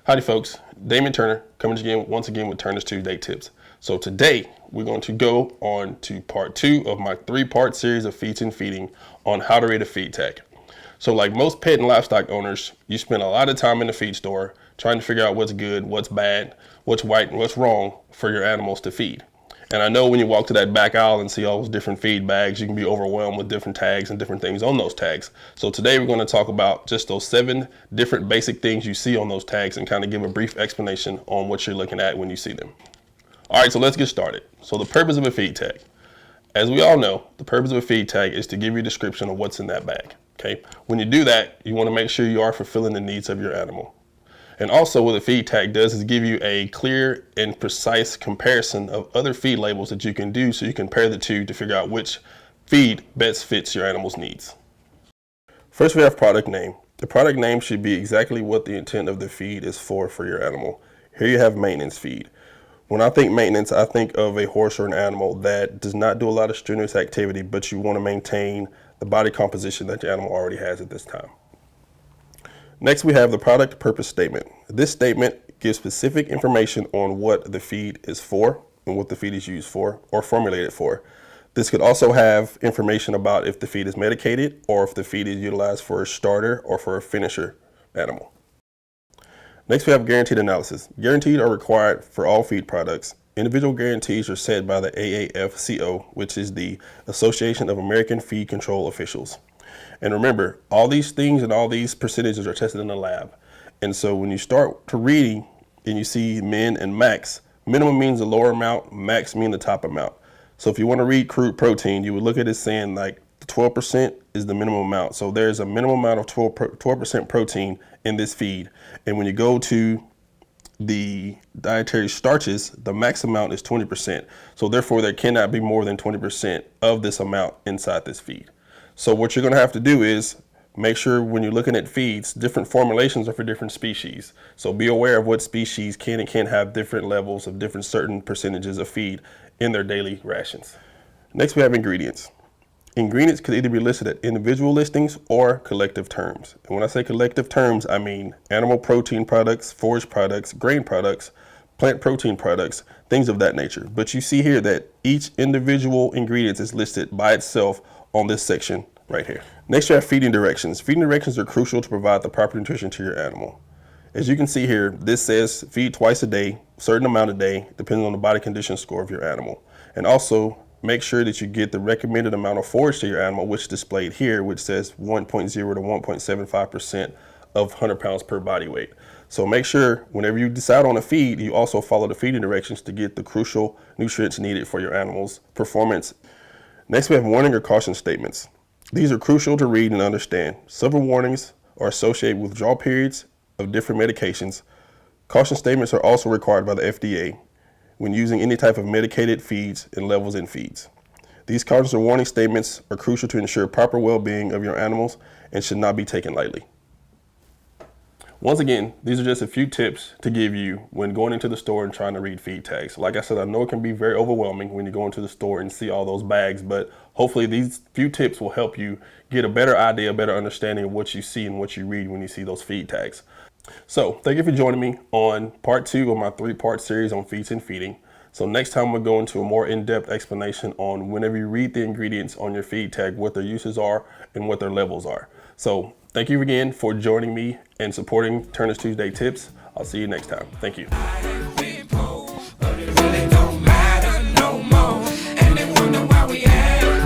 Howdy folks, Damon Turner coming again once again with Turner's Tuesday Tips. So today we're going to go on to part 2 of my 3-part series of feeds and feeding on how to read a feed tag. So like most pet and livestock owners, you spend a lot of time in the feed store trying to figure out what's good, what's bad, what's right and what's wrong for your animals to feed. And I know when you walk to that back aisle and see all those different feed bags, you can be overwhelmed with different tags and different things on those tags. So today we're going to talk about just those 7 different basic things you see on those tags and kind of give a brief explanation on what you're looking at when you see them. All right, so let's get started. So the purpose of a feed tag. As we all know, the purpose of a feed tag is to give you a description of what's in that bag. Okay, when you do that, you want to make sure you are fulfilling the needs of your animal. And also what a feed tag does is give you a clear and precise comparison of other feed labels that you can do so you can compare the two to figure out which feed best fits your animal's needs. First, we have product name. The product name should be exactly what the intent of the feed is for your animal. Here you have maintenance feed. When I think maintenance, I think of a horse or an animal that does not do a lot of strenuous activity, but you want to maintain the body composition that your animal already has at this time. Next, we have the product purpose statement. This statement gives specific information on what the feed is for and what the feed is used for or formulated for. This could also have information about if the feed is medicated or if the feed is utilized for a starter or for a finisher animal. Next, we have guaranteed analysis. Guaranteed are required for all feed products. Individual guarantees are set by the AAFCO, which is the Association of American Feed Control Officials. And remember, all these things and all these percentages are tested in the lab. And so when you start to reading and you see min and max, minimum means the lower amount, max means the top amount. So if you want to read crude protein, you would look at it saying like 12% is the minimum amount. So there's a minimum amount of 12% protein in this feed. And when you go to the dietary starches, the max amount is 20%. So therefore there cannot be more than 20% of this amount inside this feed. So what you're going to have to do is make sure when you're looking at feeds, different formulations are for different species. So be aware of what species can and can't have different levels of different certain percentages of feed in their daily rations. Next, we have ingredients. Ingredients could either be listed at individual listings or collective terms. And when I say collective terms, I mean animal protein products, forage products, grain products, plant protein products, things of that nature. But you see here that each individual ingredient is listed by itself on this section right here. Next, you have feeding directions. Feeding directions are crucial to provide the proper nutrition to your animal. As you can see here, this says feed twice a day, certain amount a day, depending on the body condition score of your animal. And also make sure that you get the recommended amount of forage to your animal, which is displayed here, which says 1.0 to 1.75% of 100 pounds per body weight. So make sure whenever you decide on a feed, you also follow the feeding directions to get the crucial nutrients needed for your animal's performance. Next, we have warning or caution statements. These are crucial to read and understand. Several warnings are associated with withdrawal periods of different medications. Caution statements are also required by the FDA when using any type of medicated feeds and levels in feeds. These cautions or warning statements are crucial to ensure proper well-being of your animals and should not be taken lightly. Once again, these are just a few tips to give you when going into the store and trying to read feed tags. Like I said, I know it can be very overwhelming when you go into the store and see all those bags, but hopefully these few tips will help you get a better idea, a better understanding of what you see and what you read when you see those feed tags. So thank you for joining me on part 2 of my 3-part series on feeds and feeding. So next time we'll go into a more in-depth explanation on whenever you read the ingredients on your feed tag, what their uses are and what their levels are. So thank you again for joining me and supporting Turner's Tuesday Tips. I'll see you next time. Thank you.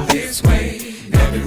This way, every